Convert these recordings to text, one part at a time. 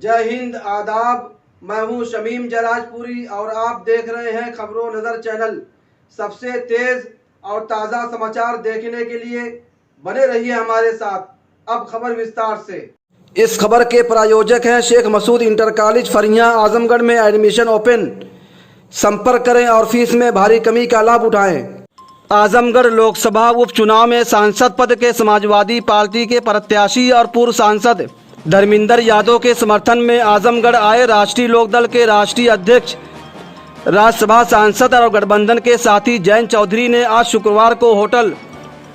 जय हिंद, आदाब। मैं हूं शमीम जराजपुरी और आप देख रहे हैं खबरों नज़र चैनल। सबसे तेज़ और ताज़ा समाचार देखने के लिए बने रहिए हमारे साथ। अब खबर विस्तार से। इस खबर के प्रायोजक हैं शेख मसूद इंटर कॉलेज फरियां, आजमगढ़ में एडमिशन ओपन। संपर्क करें और फीस में भारी कमी का लाभ उठाएं। आजमगढ़ लोकसभा उपचुनाव में सांसद पद के समाजवादी पार्टी के प्रत्याशी और पूर्व सांसद धर्मेंद्र यादव के समर्थन में आजमगढ़ आए राष्ट्रीय लोकदल के राष्ट्रीय अध्यक्ष, राज्यसभा सांसद और गठबंधन के साथी जयंत चौधरी ने आज शुक्रवार को होटल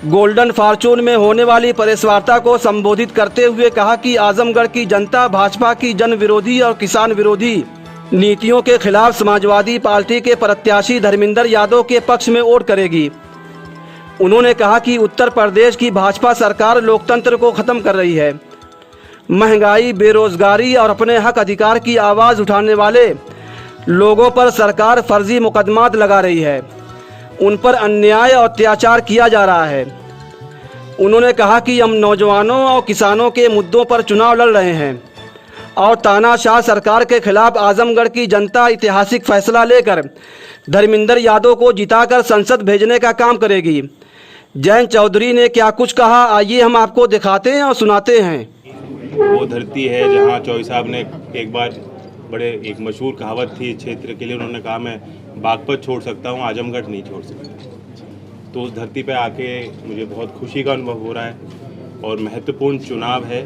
गोल्डन फॉर्चून में होने वाली प्रेस वार्ता को संबोधित करते हुए कहा कि आजमगढ़ की जनता भाजपा की जन विरोधी और किसान विरोधी नीतियों के खिलाफ समाजवादी पार्टी के प्रत्याशी धर्मेंद्र यादव के पक्ष में वोट करेगी। उन्होंने कहा कि उत्तर प्रदेश की भाजपा सरकार लोकतंत्र को खत्म कर रही है। महंगाई, बेरोजगारी और अपने हक अधिकार की आवाज़ उठाने वाले लोगों पर सरकार फर्जी मुकदमात लगा रही है। उन पर अन्याय और अत्याचार किया जा रहा है। उन्होंने कहा कि हम नौजवानों और किसानों के मुद्दों पर चुनाव लड़ रहे हैं और तानाशाह सरकार के खिलाफ आजमगढ़ की जनता ऐतिहासिक फैसला लेकर धर्मेंद्र यादव को जिताकर संसद भेजने का काम करेगी। जयंत चौधरी ने क्या कुछ कहा, आइए हम आपको दिखाते हैं और सुनाते हैं। वो धरती है जहाँ चौधरी साहब ने एक बार एक मशहूर कहावत थी क्षेत्र के लिए, उन्होंने कहा मैं बागपत छोड़ सकता हूँ, आजमगढ़ नहीं छोड़ सकता। तो उस धरती पे आके मुझे बहुत खुशी का अनुभव हो रहा है और महत्वपूर्ण चुनाव है।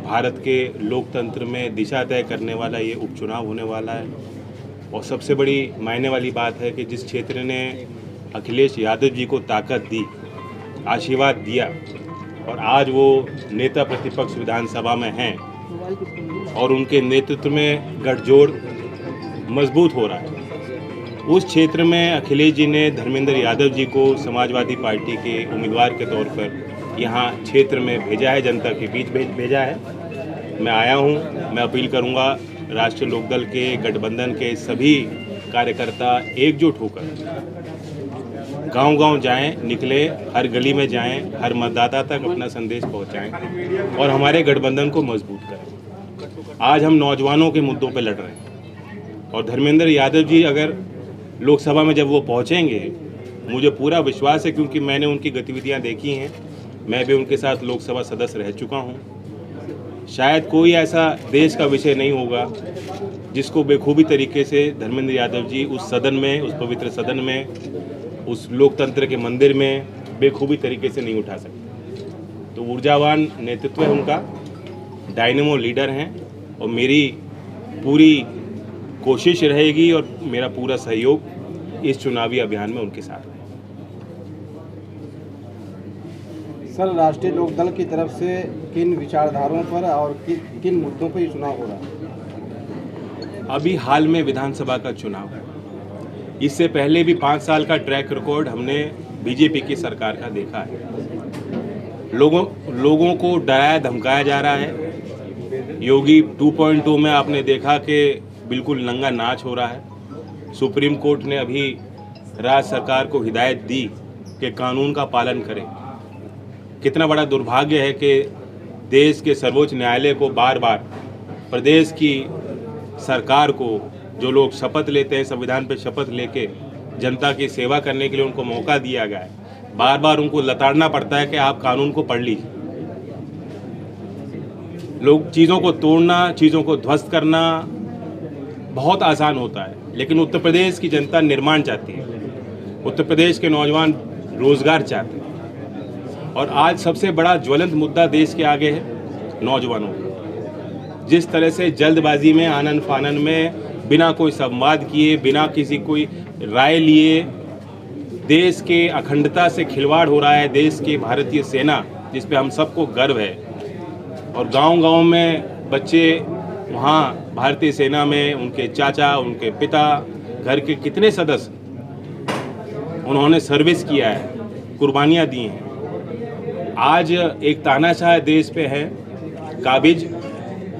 भारत के लोकतंत्र में दिशा तय करने वाला ये उपचुनाव होने वाला है और सबसे बड़ी मायने वाली बात है कि जिस क्षेत्र ने अखिलेश यादव जी को ताकत दी, आशीर्वाद दिया और आज वो नेता प्रतिपक्ष विधानसभा में हैं और उनके नेतृत्व में गठजोड़ मजबूत हो रहा है, उस क्षेत्र में अखिलेश जी ने धर्मेंद्र यादव जी को समाजवादी पार्टी के उम्मीदवार के तौर पर यहाँ क्षेत्र में भेजा है, जनता के बीच भेजा है। मैं आया हूँ। मैं अपील करूँगा राष्ट्रीय लोकदल के गठबंधन के सभी कार्यकर्ता एकजुट होकर गांव-गांव जाएं, निकले, हर गली में जाएं, हर मतदाता तक अपना संदेश पहुंचाएं और हमारे गठबंधन को मजबूत करें। आज हम नौजवानों के मुद्दों पर लड़ रहे हैं और धर्मेंद्र यादव जी अगर लोकसभा में जब वो पहुंचेंगे, मुझे पूरा विश्वास है क्योंकि मैंने उनकी गतिविधियां देखी हैं, मैं भी उनके साथ लोकसभा सदस्य रह चुका हूं। शायद कोई ऐसा देश का विषय नहीं होगा जिसको बेखूबी तरीके से धर्मेंद्र यादव जी उस सदन में, उस पवित्र सदन में, उस लोकतंत्र के मंदिर में बेखूबी तरीके से नहीं उठा सकते। तो ऊर्जावान नेतृत्व है उनका, डायनेमो लीडर हैं और मेरी पूरी कोशिश रहेगी और मेरा पूरा सहयोग इस चुनावी अभियान में उनके साथ है। सर, राष्ट्रीय लोकदल की तरफ से किन विचारधाराओं पर और किन मुद्दों पर ये चुनाव हो रहा है? अभी हाल में विधानसभा का चुनाव है। इससे पहले भी 5 साल का ट्रैक रिकॉर्ड हमने बीजेपी की सरकार का देखा है। लोगों को डराया धमकाया जा रहा है। योगी 2.2 में आपने देखा कि बिल्कुल नंगा नाच हो रहा है। सुप्रीम कोर्ट ने अभी राज्य सरकार को हिदायत दी कि कानून का पालन करें। कितना बड़ा दुर्भाग्य है कि देश के सर्वोच्च न्यायालय को बार बार प्रदेश की सरकार को, जो लोग शपथ लेते हैं, संविधान पे शपथ लेके जनता की सेवा करने के लिए उनको मौका दिया गया है, बार बार उनको लताड़ना पड़ता है कि आप कानून को पढ़ लीजिए। लोग चीज़ों को तोड़ना, चीज़ों को ध्वस्त करना बहुत आसान होता है, लेकिन उत्तर प्रदेश की जनता निर्माण चाहती है। उत्तर प्रदेश के नौजवान रोजगार चाहते हैं और आज सबसे बड़ा ज्वलंत मुद्दा देश के आगे है नौजवानों का। जिस तरह से जल्दबाजी में, आनन फानन में, बिना कोई संवाद किए, बिना किसी कोई राय लिए देश के अखंडता से खिलवाड़ हो रहा है। देश की भारतीय सेना जिस पे हम सबको गर्व है और गांव-गांव में बच्चे वहाँ भारतीय सेना में, उनके चाचा, उनके पिता, घर के कितने सदस्य उन्होंने सर्विस किया है, कुर्बानियाँ दी हैं। आज एक तानाशाह देश पे है काबिज,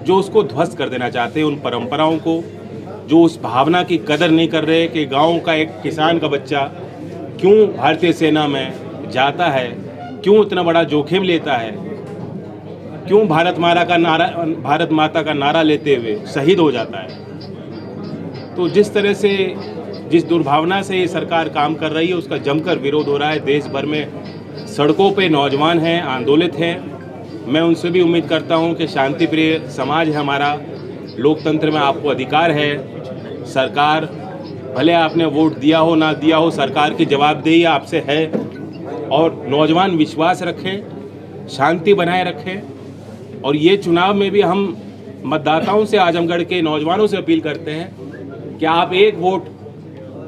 जो उसको ध्वस्त कर देना चाहते हैं। उन परंपराओं को, जो उस भावना की कदर नहीं कर रहे कि गांव का एक किसान का बच्चा क्यों भारतीय सेना में जाता है, क्यों इतना बड़ा जोखिम लेता है। क्यों भारत माता का नारा लेते हुए शहीद हो जाता है। तो जिस तरह से, जिस दुर्भावना से ये सरकार काम कर रही है, उसका जमकर विरोध हो रहा है। देश भर में सड़कों पे नौजवान हैं, आंदोलित हैं। मैं उनसे भी उम्मीद करता हूं कि शांति प्रिय समाज है हमारा, लोकतंत्र में आपको अधिकार है। सरकार, भले आपने वोट दिया हो ना दिया हो, सरकार की जवाबदेही आपसे है। और नौजवान विश्वास रखें, शांति बनाए रखें। और ये चुनाव में भी हम मतदाताओं से, आजमगढ़ के नौजवानों से अपील करते हैं कि आप एक वोट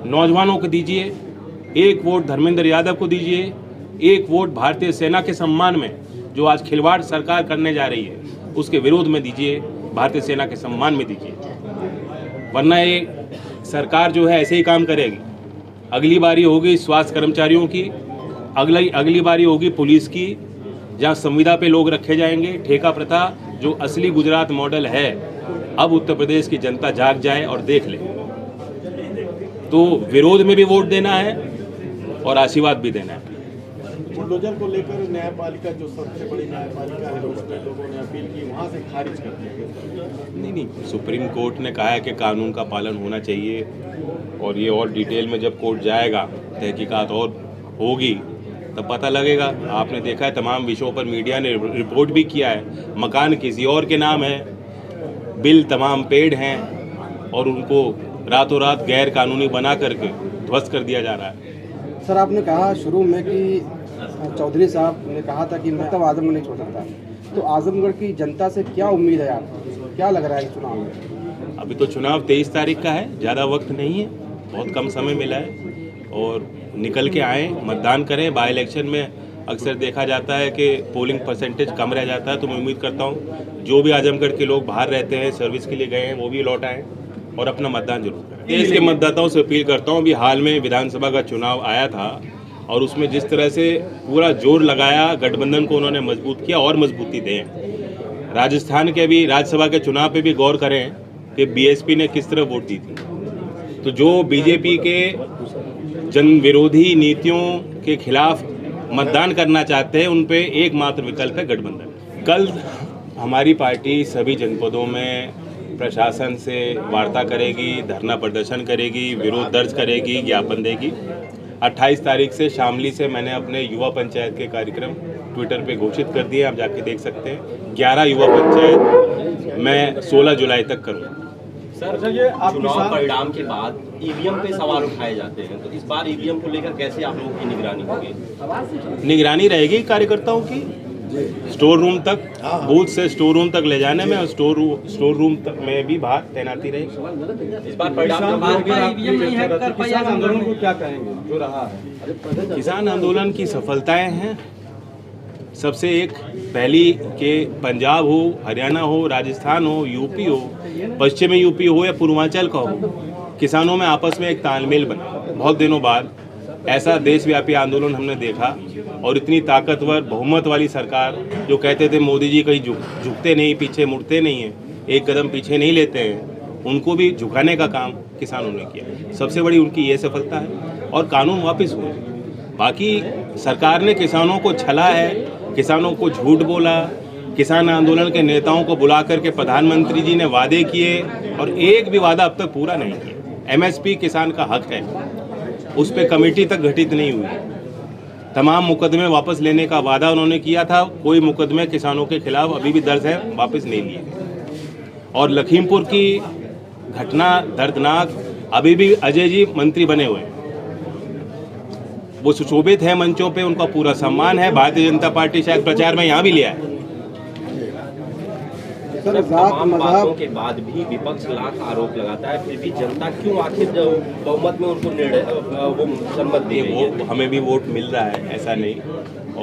नौजवानों को दीजिए, एक वोट धर्मेंद्र यादव को दीजिए, एक वोट भारतीय सेना के सम्मान में जो आज खिलवाड़ सरकार करने जा रही है उसके विरोध में दीजिए, भारतीय सेना के सम्मान में दीजिए। वरना ये सरकार जो है ऐसे ही काम करेगी। अगली बारी होगी स्वास्थ्य कर्मचारियों की, अगली बारी होगी पुलिस की, जहाँ संविदा पे लोग रखे जाएंगे। ठेका प्रथा जो असली गुजरात मॉडल है, अब उत्तर प्रदेश की जनता जाग जाए और देख ले। तो विरोध में भी वोट देना है और आशीर्वाद भी देना है। बुलडोजर को लेकर न्यायपालिका, जो सबसे बड़ी न्यायपालिका है, उसमें लोगों ने अपील की, वहाँ से खारिज कर दिया। नहीं, सुप्रीम कोर्ट ने कहा है कि कानून का पालन होना चाहिए। और ये और डिटेल में जब कोर्ट जाएगा, तहकीकात और होगी, तब पता लगेगा। आपने देखा है तमाम विषयों पर मीडिया ने रिपोर्ट भी किया है। मकान किसी और के नाम है, बिल तमाम पेड हैं और उनको रातों रात गैर कानूनी बना करके ध्वस्त कर दिया जा रहा है। सर, आपने कहा शुरू में कि चौधरी साहब ने कहा था कि मैं तब आजमगढ़ नहीं छोड़ सकता, तो आजमगढ़ की जनता से क्या उम्मीद है आपको? क्या लग रहा है चुनाव में? अभी तो चुनाव 23 तारीख का है, ज़्यादा वक्त नहीं है, बहुत कम समय मिला है। और निकल के आएँ, मतदान करें। बाई इलेक्शन में अक्सर देखा जाता है कि पोलिंग परसेंटेज कम रह जाता है। तो मैं उम्मीद करता हूँ जो भी आजमगढ़ के लोग बाहर रहते हैं, सर्विस के लिए गए हैं, वो भी लौट आएँ और अपना मतदान जरूर करें। देश के मतदाताओं से अपील करता हूँ, अभी हाल में विधानसभा का चुनाव आया था और उसमें जिस तरह से पूरा जोर लगाया, गठबंधन को उन्होंने मजबूत किया और मजबूती दें। राजस्थान के भी राज्यसभा के चुनाव पे भी गौर करें कि बीएसपी ने किस तरह वोट दी थी। तो जो बीजेपी के जन विरोधी नीतियों के खिलाफ मतदान करना चाहते हैं, उन पे एकमात्र विकल्प है गठबंधन। कल हमारी पार्टी सभी जनपदों में प्रशासन से वार्ता करेगी, धरना प्रदर्शन करेगी, विरोध दर्ज करेगी, ज्ञापन देगी। 28 तारीख से शामली से मैंने अपने युवा पंचायत के कार्यक्रम ट्विटर पे घोषित कर दिए, आप जाके देख सकते हैं। 11 युवा पंचायत मैं 16 जुलाई तक करूँगा। सर, ये चुनाव परिणाम के बाद ईवीएम पे सवाल उठाए जाते हैं, तो इस बार ईवीएम को लेकर कैसे आप लोगों की निगरानी होगी? निगरानी रहेगी कार्यकर्ताओं की, स्टोर रूम तक, बूथ से स्टोर रूम तक ले जाने में, और स्टोर रूम तक में भी बाहर तैनाती रहेगी। इस बार परिणाम के बाद किसान आंदोलन को क्या कहेंगे जो रहा है? किसान आंदोलन की सफलताएं हैं सबसे एक पहली कि पंजाब हो, हरियाणा हो, राजस्थान हो, यूपी हो, पश्चिमी यूपी हो या पूर्वांचल का हो, किसानों में आपस में एक तालमेल बना। बहुत दिनों बाद ऐसा देशव्यापी आंदोलन हमने देखा। और इतनी ताकतवर बहुमत वाली सरकार, जो कहते थे मोदी जी कहीं झुकते नहीं, पीछे मुड़ते नहीं हैं, एक कदम पीछे नहीं लेते हैं, उनको भी झुकाने का काम किसानों ने किया। सबसे बड़ी उनकी ये सफलता है। और कानून वापस हुए। बाकी सरकार ने किसानों को छला है, किसानों को झूठ बोला, किसान आंदोलन के नेताओं को बुला करके प्रधानमंत्री जी ने वादे किए और एक भी वादा अब तक पूरा नहीं किया। एमएसपी किसान का हक है, उस पर कमेटी तक गठित नहीं हुई। तमाम मुकदमे वापस लेने का वादा उन्होंने किया था, कोई मुकदमे किसानों के खिलाफ अभी भी दर्ज है, वापस नहीं लिए गए। और लखीमपुर की घटना दर्दनाक, अभी भी अजय जी मंत्री बने हुए हैं, वो सुशोभित है मंचों पे, उनका पूरा सम्मान है। भारतीय जनता पार्टी शायद प्रचार में यहाँ भी लिया है। सर, तमाम बातों के बाद भी विपक्ष लाख आरोप लगाता है, फिर भी जनता क्यों आखिर बहुमत में उनको वो सम्मत दे रही है? हमें भी वोट मिल रहा है, ऐसा नहीं।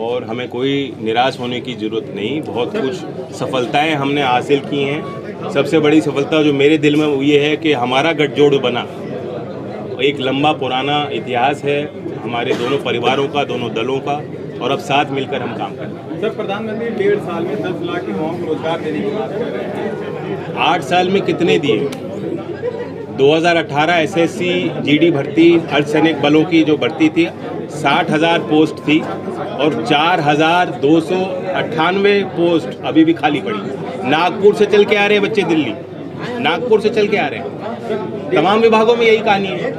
और हमें कोई निराश होने की ज़रूरत नहीं। बहुत कुछ सफलताएं हमने हासिल की हैं। सबसे बड़ी सफलता जो मेरे दिल में वो ये है कि हमारा गठजोड़ बना। एक लंबा पुराना इतिहास है हमारे दोनों परिवारों का, दोनों दलों का, और अब साथ मिलकर हम काम करते हैं। सर, प्रधानमंत्री 1.5 साल में 10 लाख युवाओं को रोजगार देने की बात कर रहे हैं। 8 साल में कितने दिए? 2018 एसएससी जीडी भर्ती अर्धसैनिक बलों की जो भर्ती थी 60,000 पोस्ट थी और 4,298 पोस्ट अभी भी खाली पड़ी। नागपुर से चल के आ रहे हैं बच्चे, दिल्ली नागपुर से चल के आ रहे हैं। तमाम विभागों में यही कहानी है।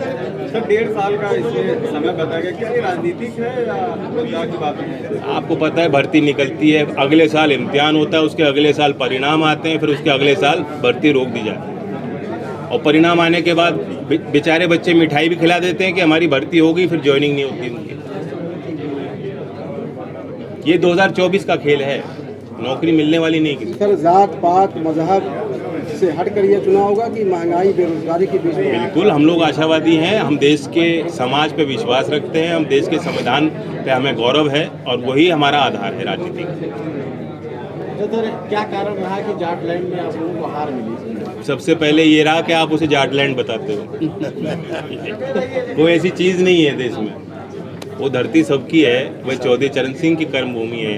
सर 1.5 साल का इसमें समय बताया गया, क्या ये राजनीतिक है या रोजगार की बातें हैं? आपको पता है भर्ती निकलती है, अगले साल इम्तिहान होता है, उसके अगले साल परिणाम आते हैं, फिर उसके अगले साल भर्ती रोक दी जाती है और परिणाम आने के बाद बेचारे बच्चे मिठाई भी खिला देते हैं कि हमारी भर्ती होगी, फिर ज्वाइनिंग नहीं होती उनकी। ये 2024 का खेल है, नौकरी मिलने वाली नहीं किसी। सर जात पात मजहब से हट कर ये चुनाव होगा कि महंगाई बेरोजगारी के बीच में? बिल्कुल, हम लोग आशावादी हैं, हम देश के समाज पे विश्वास रखते हैं, हम देश के संविधान पे हमें गौरव है और वही हमारा आधार है राजनीति का। सर क्या कारण रहा कि जाटलैंड में आप लोगों को हार मिली? सबसे पहले ये रहा कि आप उसे जाटलैंड बताते हो। कोई ऐसी चीज़ नहीं है देश में, वो धरती सबकी है, वह चौधरी चरण सिंह की कर्मभूमि है,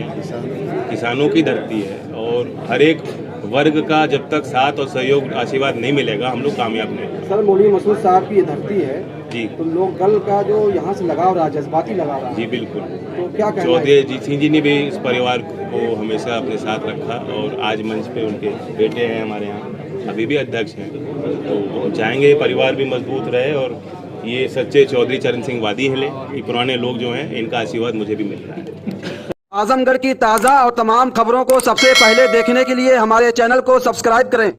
किसानों की धरती है और हर एक वर्ग का जब तक साथ और सहयोग आशीर्वाद नहीं मिलेगा हम लोग कामयाब नहीं होंगे। सर मौलवी मसूद साहब की ये धरती है जी, तो लोकल का जो यहाँ से लगाव रहा, जज्बाती लगाव रहा, जी बिल्कुल। तो क्या कहना है? चौधरी अजीत सिंह जी ने भी इस परिवार को हमेशा अपने साथ रखा और आज मंच पे उनके बेटे हैं हमारे यहाँ, अभी भी अध्यक्ष हैं, तो हम चाहेंगे परिवार भी मजबूत रहे और ये सच्चे चौधरी चरण सिंह वादी हैं, ये पुराने लोग जो हैं इनका आशीर्वाद मुझे भी मिल रहा है। आजमगढ़ की ताज़ा और तमाम खबरों को सबसे पहले देखने के लिए हमारे चैनल को सब्सक्राइब करें।